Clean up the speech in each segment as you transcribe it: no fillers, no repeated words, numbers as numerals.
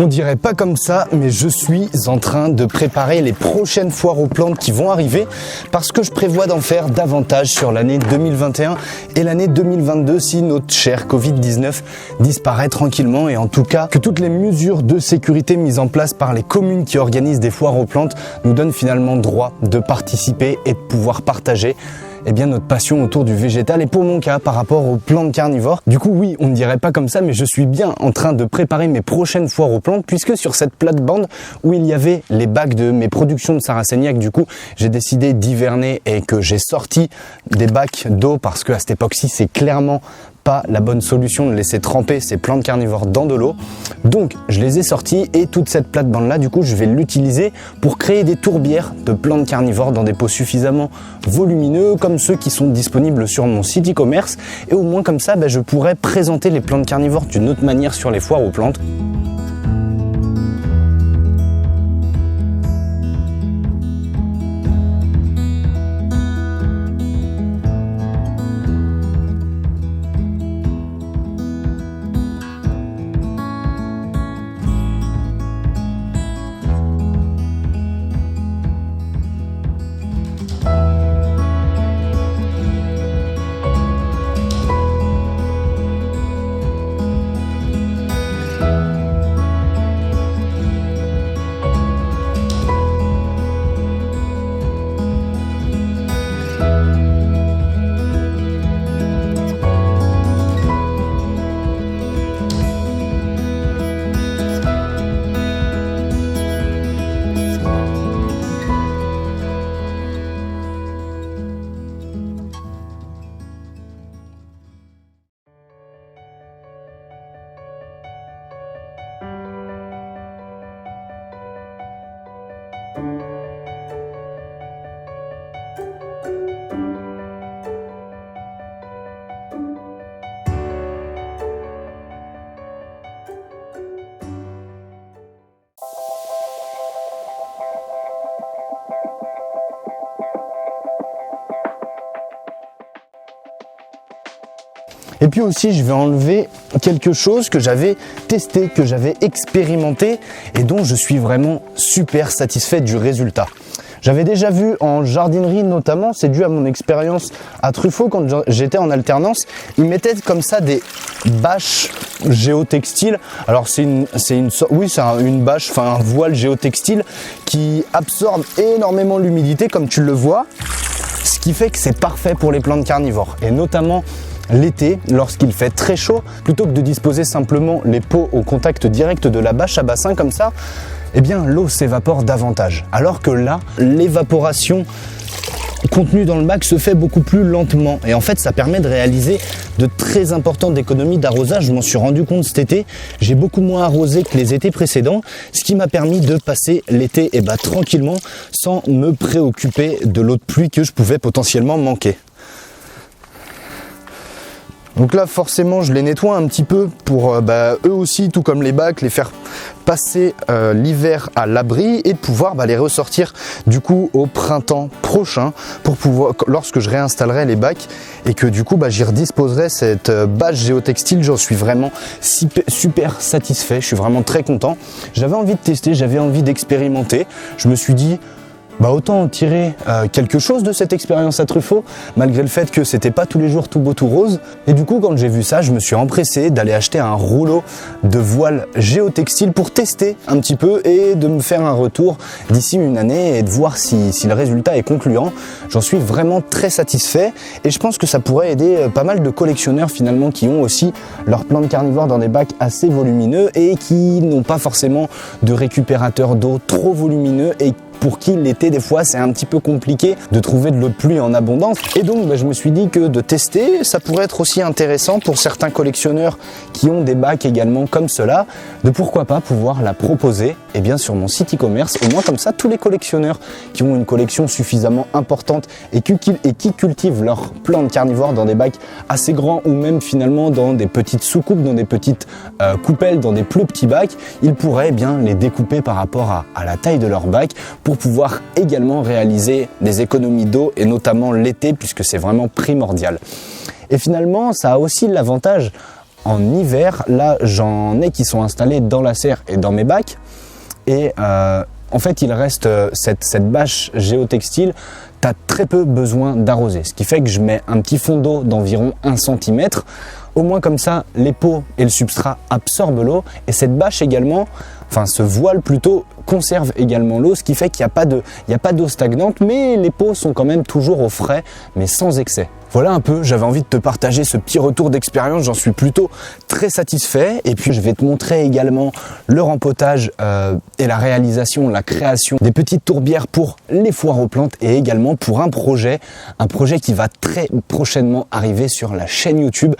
On dirait pas comme ça, mais je suis en train de préparer les prochaines foires aux plantes qui vont arriver parce que je prévois d'en faire davantage sur l'année 2021 et l'année 2022 si notre cher Covid-19 disparaît tranquillement et en tout cas que toutes les mesures de sécurité mises en place par les communes qui organisent des foires aux plantes nous donnent finalement droit de participer et de pouvoir partager notre passion autour du végétal et pour mon cas par rapport aux plantes carnivores. Du coup oui, on ne dirait pas comme ça, mais je suis bien en train de préparer mes prochaines foires aux plantes puisque sur cette plate-bande où il y avait les bacs de mes productions de Sarraceniac, du coup j'ai décidé d'hiverner et que j'ai sorti des bacs d'eau parce qu'à cette époque-ci c'est clairement pas la bonne solution de laisser tremper ces plantes carnivores dans de l'eau. Donc je les ai sortis et toute cette plate-bande là du coup je vais l'utiliser pour créer des tourbières de plantes carnivores dans des pots suffisamment volumineux comme ceux qui sont disponibles sur mon site e-commerce et au moins comme ça je pourrais présenter les plantes carnivores d'une autre manière sur les foires aux plantes. Et puis aussi, je vais enlever quelque chose que j'avais testé, que j'avais expérimenté et dont je suis vraiment super satisfait du résultat. J'avais déjà vu en jardinerie notamment, c'est dû à mon expérience à Truffaut quand j'étais en alternance, ils mettaient comme ça des bâches géotextiles. Alors c'est une bâche, enfin un voile géotextile qui absorbe énormément l'humidité comme tu le vois, ce qui fait que c'est parfait pour les plantes carnivores et notamment l'été, lorsqu'il fait très chaud, plutôt que de disposer simplement les pots au contact direct de la bâche à bassin comme ça, l'eau s'évapore davantage. Alors que là, l'évaporation contenue dans le bac se fait beaucoup plus lentement. Et en fait, ça permet de réaliser de très importantes économies d'arrosage. Je m'en suis rendu compte cet été. J'ai beaucoup moins arrosé que les étés précédents, ce qui m'a permis de passer l'été tranquillement sans me préoccuper de l'eau de pluie que je pouvais potentiellement manquer. Donc là forcément je les nettoie un petit peu pour eux aussi, tout comme les bacs, les faire passer l'hiver à l'abri et de pouvoir les ressortir du coup au printemps prochain pour pouvoir, lorsque je réinstallerai les bacs et que du coup j'y redisposerai cette bâche géotextile. J'en suis vraiment super satisfait, je suis vraiment très content. J'avais envie de tester, j'avais envie d'expérimenter. Je me suis dit autant en tirer quelque chose de cette expérience à Truffaut, malgré le fait que c'était pas tous les jours tout beau tout rose. Et du coup, quand j'ai vu ça, je me suis empressé d'aller acheter un rouleau de voile géotextile pour tester un petit peu et de me faire un retour d'ici une année et de voir si le résultat est concluant. J'en suis vraiment très satisfait et je pense que ça pourrait aider pas mal de collectionneurs finalement qui ont aussi leurs plantes carnivores dans des bacs assez volumineux et qui n'ont pas forcément de récupérateur d'eau trop volumineux et pour qui l'été des fois c'est un petit peu compliqué de trouver de l'eau de pluie en abondance. Et donc je me suis dit que de tester, ça pourrait être aussi intéressant pour certains collectionneurs qui ont des bacs également comme cela, de pourquoi pas pouvoir la proposer sur mon site e-commerce. Au moins comme ça, tous les collectionneurs qui ont une collection suffisamment importante et qui cultivent leurs plantes carnivores dans des bacs assez grands ou même finalement dans des petites sous-coupes, dans des petites coupelles, dans des plus petits bacs, ils pourraient les découper par rapport à la taille de leur bac pour pouvoir également réaliser des économies d'eau et notamment l'été puisque c'est vraiment primordial. Et finalement, ça a aussi l'avantage en hiver, là j'en ai qui sont installés dans la serre et dans mes bacs. Et en fait il reste cette bâche géotextile, tu as très peu besoin d'arroser. Ce qui fait que je mets un petit fond d'eau d'environ 1 cm. Au moins comme ça, les pots et le substrat absorbent l'eau. Et cette bâche également, enfin ce voile plutôt, conserve également l'eau, ce qui fait qu'il n'y a pas d'eau stagnante, mais les pots sont quand même toujours au frais, mais sans excès. Voilà un peu, j'avais envie de te partager ce petit retour d'expérience, j'en suis plutôt très satisfait. Et puis je vais te montrer également le rempotage et la réalisation, la création des petites tourbières pour les foires aux plantes et également pour un projet qui va très prochainement arriver sur la chaîne YouTube.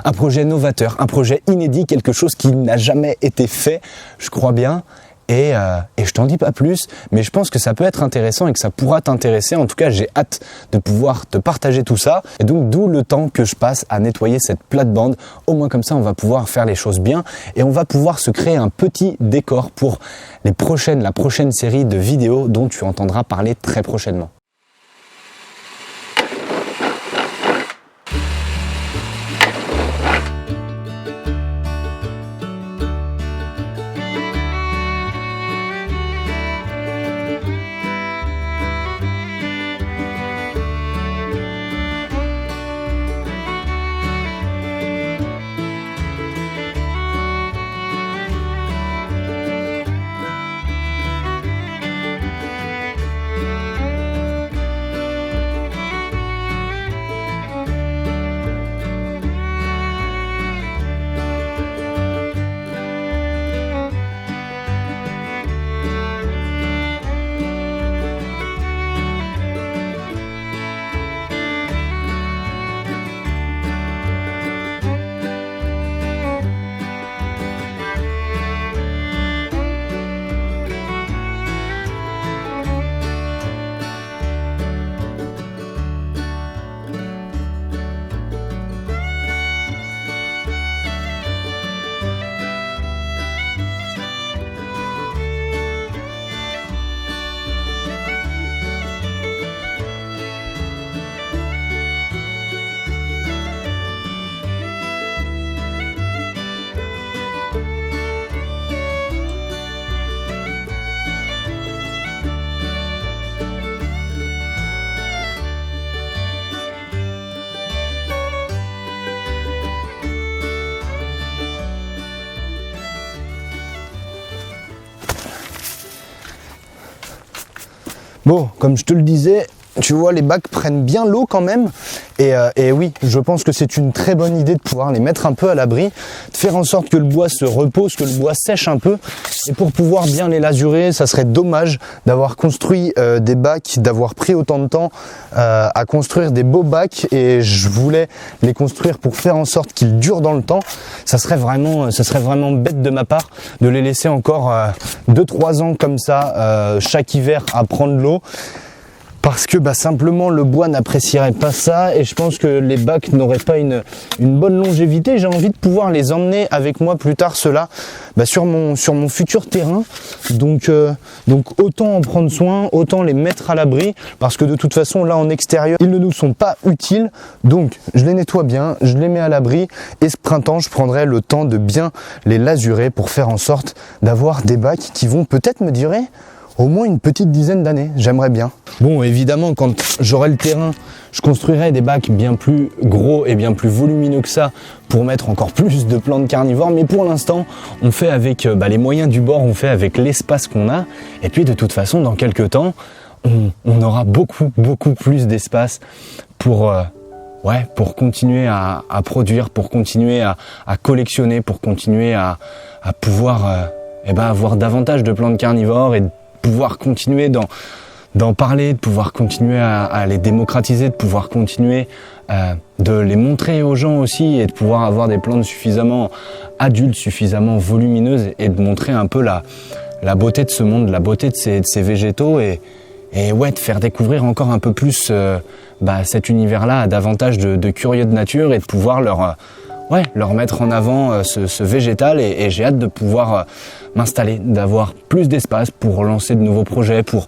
Un projet novateur, un projet inédit, quelque chose qui n'a jamais été fait, je crois bien. Et je t'en dis pas plus, mais je pense que ça peut être intéressant et que ça pourra t'intéresser. En tout cas, j'ai hâte de pouvoir te partager tout ça. Et donc, d'où le temps que je passe à nettoyer cette plate-bande. Au moins comme ça, on va pouvoir faire les choses bien et on va pouvoir se créer un petit décor pour la prochaine série de vidéos dont tu entendras parler très prochainement. Bon, comme je te le disais, tu vois, les bacs prennent bien l'eau quand même. Et oui, je pense que c'est une très bonne idée de pouvoir les mettre un peu à l'abri, de faire en sorte que le bois se repose, que le bois sèche un peu. Et pour pouvoir bien les lasurer, ça serait dommage d'avoir construit des bacs, d'avoir pris autant de temps à construire des beaux bacs. Et je voulais les construire pour faire en sorte qu'ils durent dans le temps. Ça serait vraiment bête de ma part de les laisser encore 2-3 ans comme ça, chaque hiver à prendre l'eau. Parce que simplement le bois n'apprécierait pas ça et je pense que les bacs n'auraient pas une bonne longévité. J'ai envie de pouvoir les emmener avec moi plus tard, ceux-là, sur mon futur terrain. Donc autant en prendre soin, autant les mettre à l'abri parce que de toute façon là en extérieur ils ne nous sont pas utiles. Donc je les nettoie bien, je les mets à l'abri et ce printemps je prendrai le temps de bien les lasurer pour faire en sorte d'avoir des bacs qui vont peut-être me durer au moins une petite dizaine d'années, j'aimerais bien. Bon, évidemment, quand j'aurai le terrain, je construirai des bacs bien plus gros et bien plus volumineux que ça pour mettre encore plus de plantes carnivores. Mais pour l'instant, on fait avec les moyens du bord, on fait avec l'espace qu'on a. Et puis, de toute façon, dans quelques temps, on aura beaucoup plus d'espace pour continuer à produire, pour continuer à collectionner, pour continuer à pouvoir avoir davantage de plantes carnivores et pouvoir continuer d'en parler, de pouvoir continuer à les démocratiser, de pouvoir continuer de les montrer aux gens aussi et de pouvoir avoir des plantes suffisamment adultes, suffisamment volumineuses et de montrer un peu la beauté de ce monde, la beauté de ces végétaux et de faire découvrir encore un peu plus cet univers-là à davantage de curieux de nature et de pouvoir leur mettre en avant ce végétal et j'ai hâte de pouvoir m'installer, d'avoir plus d'espace pour lancer de nouveaux projets, pour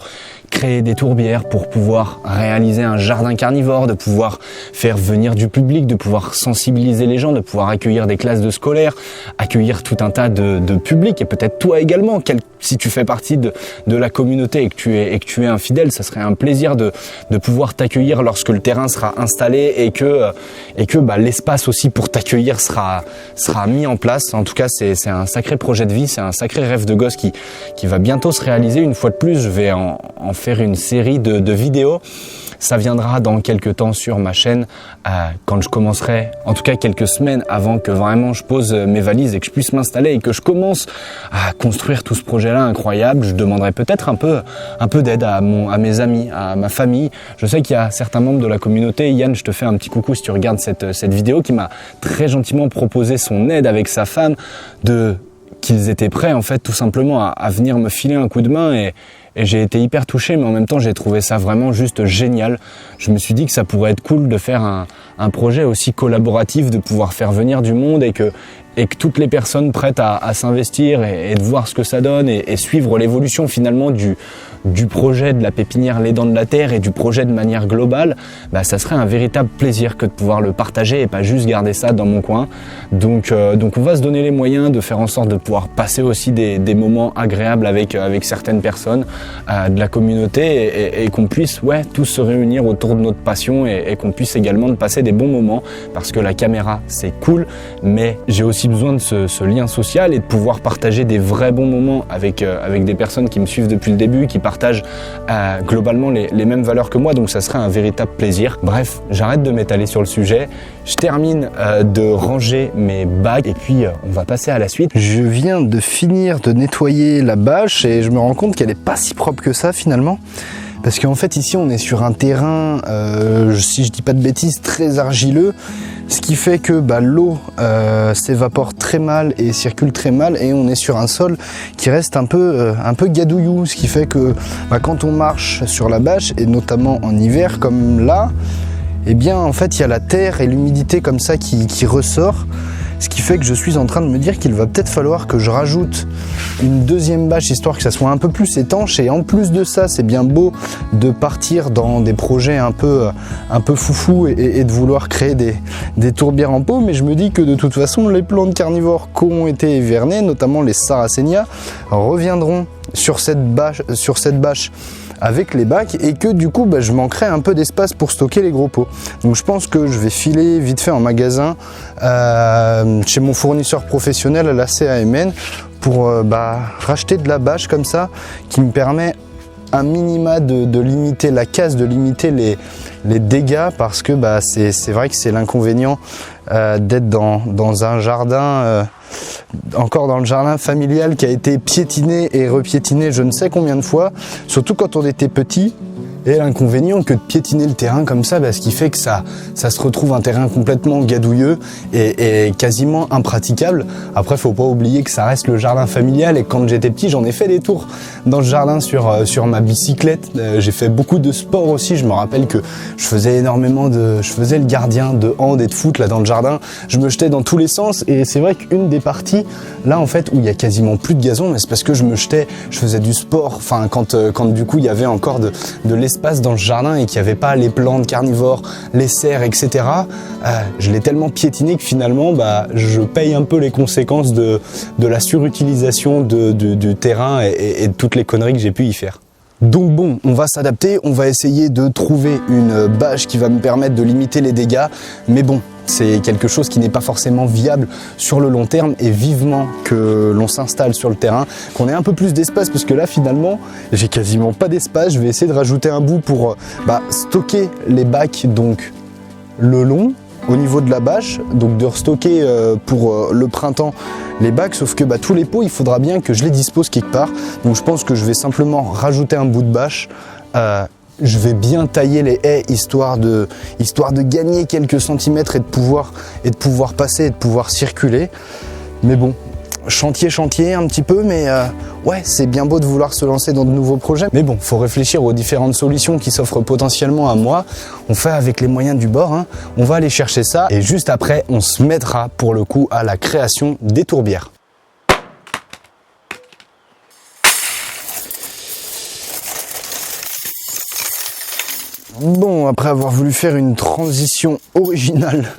créer des tourbières, pour pouvoir réaliser un jardin carnivore, de pouvoir faire venir du public, de pouvoir sensibiliser les gens, de pouvoir accueillir des classes de scolaires, accueillir tout un tas de publics, et peut-être toi également, si tu fais partie de la communauté et que tu es un fidèle, ça serait un plaisir de pouvoir t'accueillir lorsque le terrain sera installé et que l'espace aussi pour t'accueillir sera mis en place. En tout cas, c'est un sacré projet de vie, c'est un sacré rêve de gosse qui va bientôt se réaliser. Une fois de plus, je vais en faire une série de vidéos. Ça viendra dans quelques temps sur ma chaîne quand je commencerai, en tout cas quelques semaines avant que vraiment je pose mes valises et que je puisse m'installer et que je commence à construire tout ce projet-là incroyable. Je demanderai peut-être un peu d'aide à mes amis, à ma famille. Je sais qu'il y a certains membres de la communauté. Yann, je te fais un petit coucou si tu regardes cette vidéo, qui m'a très gentiment proposé son aide avec sa femme, qu'ils étaient prêts en fait tout simplement à venir me filer un coup de main, et j'ai été hyper touché, mais en même temps j'ai trouvé ça vraiment juste génial. Je me suis dit que ça pourrait être cool de faire un projet aussi collaboratif, de pouvoir faire venir du monde et que toutes les personnes prêtes à s'investir et de voir ce que ça donne et suivre l'évolution finalement du projet de la pépinière Les Dents de la Terre et du projet de manière globale, ça serait un véritable plaisir que de pouvoir le partager et pas juste garder ça dans mon coin. Donc on va se donner les moyens de faire en sorte de pouvoir passer aussi des moments agréables avec certaines personnes de la communauté et qu'on puisse tous se réunir autour de notre passion et qu'on puisse également passer des bons moments, parce que la caméra c'est cool, mais j'ai aussi besoin de ce lien social et de pouvoir partager des vrais bons moments avec des personnes qui me suivent depuis le début, qui partagent globalement les mêmes valeurs que moi, donc ça serait un véritable plaisir. Bref, j'arrête de m'étaler sur le sujet, je termine de ranger mes bacs et puis on va passer à la suite. Je viens de finir de nettoyer la bâche et je me rends compte qu'elle n'est pas si propre que ça finalement. Parce qu'en fait ici on est sur un terrain, si je dis pas de bêtises, très argileux, ce qui fait que l'eau s'évapore très mal et circule très mal, et on est sur un sol qui reste un peu gadouillou, ce qui fait que quand on marche sur la bâche, et notamment en hiver comme là, eh bien en fait il y a la terre et l'humidité comme ça qui ressort. Ce qui fait que je suis en train de me dire qu'il va peut-être falloir que je rajoute une deuxième bâche, histoire que ça soit un peu plus étanche. Et en plus de ça, c'est bien beau de partir dans des projets un peu foufou et de vouloir créer des tourbières en pot. Mais je me dis que de toute façon, les plantes carnivores qui ont été hivernées, notamment les Sarracenia, reviendront sur cette bâche avec les bacs, et que du coup je manquerai un peu d'espace pour stocker les gros pots. Donc je pense que je vais filer vite fait en magasin chez mon fournisseur professionnel à la CAMN pour racheter de la bâche comme ça, qui me permet un minima de limiter la casse, de limiter les dégâts, parce que c'est vrai que c'est l'inconvénient d'être dans un jardin, encore dans le jardin familial, qui a été piétiné et repiétiné je ne sais combien de fois, surtout quand on était petit. Et l'inconvénient que de piétiner le terrain comme ça, ce qui fait que ça se retrouve un terrain complètement gadouilleux et quasiment impraticable. Après, faut pas oublier que ça reste le jardin familial, et quand j'étais petit, j'en ai fait des tours dans ce jardin sur ma bicyclette. J'ai fait beaucoup de sport aussi. Je me rappelle que je faisais le gardien de hand et de foot là dans le jardin. Je me jetais dans tous les sens, et c'est vrai qu'une des parties là en fait où il y a quasiment plus de gazon, c'est parce que je faisais du sport. Quand du coup il y avait encore de l'espace dans ce jardin et qu'il n'y avait pas les plantes carnivores, les serres, etc. Je l'ai tellement piétiné que finalement je paye un peu les conséquences de la surutilisation du terrain et de toutes les conneries que j'ai pu y faire. Donc bon, on va s'adapter, on va essayer de trouver une bâche qui va me permettre de limiter les dégâts, mais bon, c'est quelque chose qui n'est pas forcément viable sur le long terme, et vivement que l'on s'installe sur le terrain, qu'on ait un peu plus d'espace, parce que là finalement j'ai quasiment pas d'espace. Je vais essayer de rajouter un bout pour stocker les bacs, donc le long au niveau de la bâche, donc de restocker pour le printemps les bacs, sauf que tous les pots il faudra bien que je les dispose quelque part. Donc je pense que je vais simplement rajouter un bout de bâche. Je vais bien tailler les haies histoire de gagner quelques centimètres et de pouvoir passer et de pouvoir circuler. Mais bon, chantier un petit peu, mais c'est bien beau de vouloir se lancer dans de nouveaux projets. Mais bon, faut réfléchir aux différentes solutions qui s'offrent potentiellement à moi. On fait avec les moyens du bord, hein. On va aller chercher ça, et juste après, on se mettra pour le coup à la création des tourbières. Bon, après avoir voulu faire une transition originale,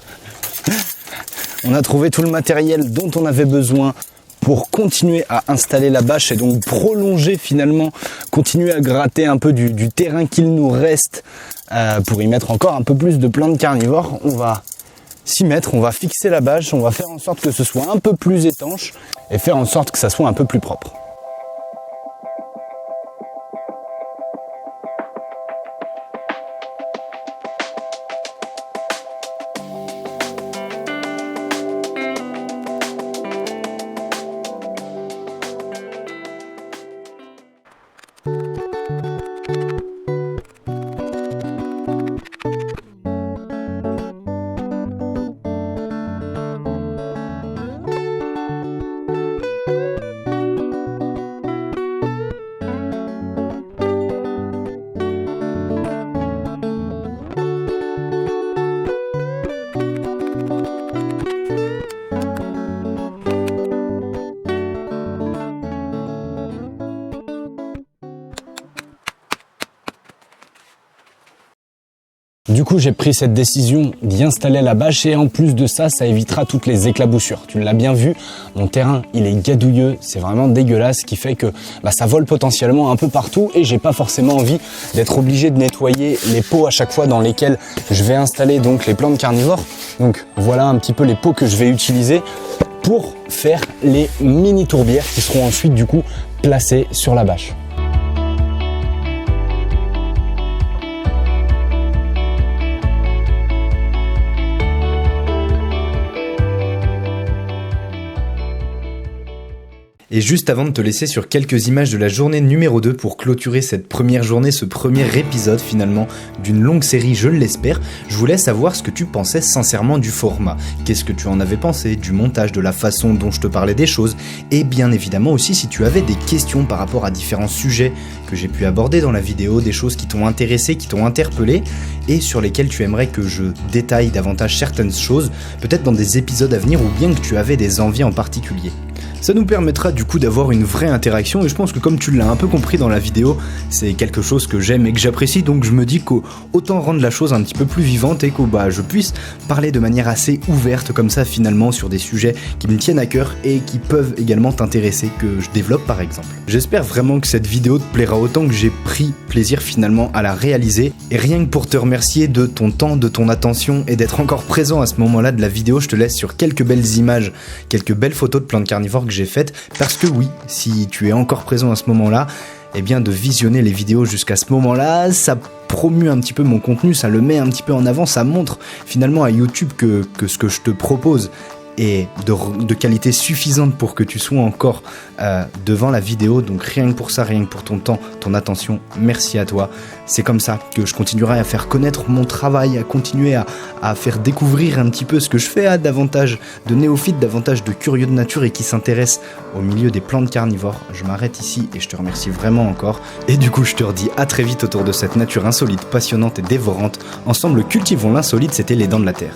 on a trouvé tout le matériel dont on avait besoin pour continuer à installer la bâche et donc prolonger finalement, continuer à gratter un peu du terrain qu'il nous reste pour y mettre encore un peu plus de plantes carnivores. On va s'y mettre, on va fixer la bâche, on va faire en sorte que ce soit un peu plus étanche et faire en sorte que ça soit un peu plus propre. Du coup, j'ai pris cette décision d'y installer la bâche et en plus de ça, ça évitera toutes les éclaboussures. Tu l'as bien vu, mon terrain, il est gadouilleux, c'est vraiment dégueulasse, ce qui fait que ça vole potentiellement un peu partout et j'ai pas forcément envie d'être obligé de nettoyer les pots à chaque fois dans lesquels je vais installer donc les plantes carnivores. Donc voilà un petit peu les pots que je vais utiliser pour faire les mini tourbières qui seront ensuite du coup placées sur la bâche. Et juste avant de te laisser sur quelques images de la journée numéro 2 pour clôturer cette première journée, ce premier épisode finalement d'une longue série, je l'espère, je voulais savoir ce que tu pensais sincèrement du format. Qu'est-ce que tu en avais pensé, du montage, de la façon dont je te parlais des choses, et bien évidemment aussi si tu avais des questions par rapport à différents sujets que j'ai pu aborder dans la vidéo, des choses qui t'ont intéressé, qui t'ont interpellé, et sur lesquelles tu aimerais que je détaille davantage certaines choses, peut-être dans des épisodes à venir, ou bien que tu avais des envies en particulier. Ça nous permettra du coup d'avoir une vraie interaction et je pense que comme tu l'as un peu compris dans la vidéo, c'est quelque chose que j'aime et que j'apprécie, donc je me dis qu'autant rendre la chose un petit peu plus vivante et que je puisse parler de manière assez ouverte comme ça finalement sur des sujets qui me tiennent à cœur et qui peuvent également t'intéresser, que je développe par exemple. J'espère vraiment que cette vidéo te plaira autant que j'ai pris plaisir finalement à la réaliser, et rien que pour te remercier de ton temps, de ton attention et d'être encore présent à ce moment-là de la vidéo, je te laisse sur quelques belles images, quelques belles photos de plantes carnivores que j'ai faites, parce que oui, si tu es encore présent à ce moment-là, eh bien de visionner les vidéos jusqu'à ce moment-là, ça promue un petit peu mon contenu, ça le met un petit peu en avant, ça montre finalement à YouTube que ce que je te propose est de qualité suffisante pour que tu sois encore devant la vidéo. Donc rien que pour ça, rien que pour ton temps, ton attention, merci à toi. C'est comme ça que je continuerai à faire connaître mon travail, à continuer à faire découvrir un petit peu ce que je fais à davantage de néophytes, davantage de curieux de nature et qui s'intéressent au milieu des plantes carnivores. Je m'arrête ici et je te remercie vraiment encore. Et du coup, je te redis à très vite autour de cette nature insolite, passionnante et dévorante. Ensemble, cultivons l'insolite, c'était les Dents de la Terre.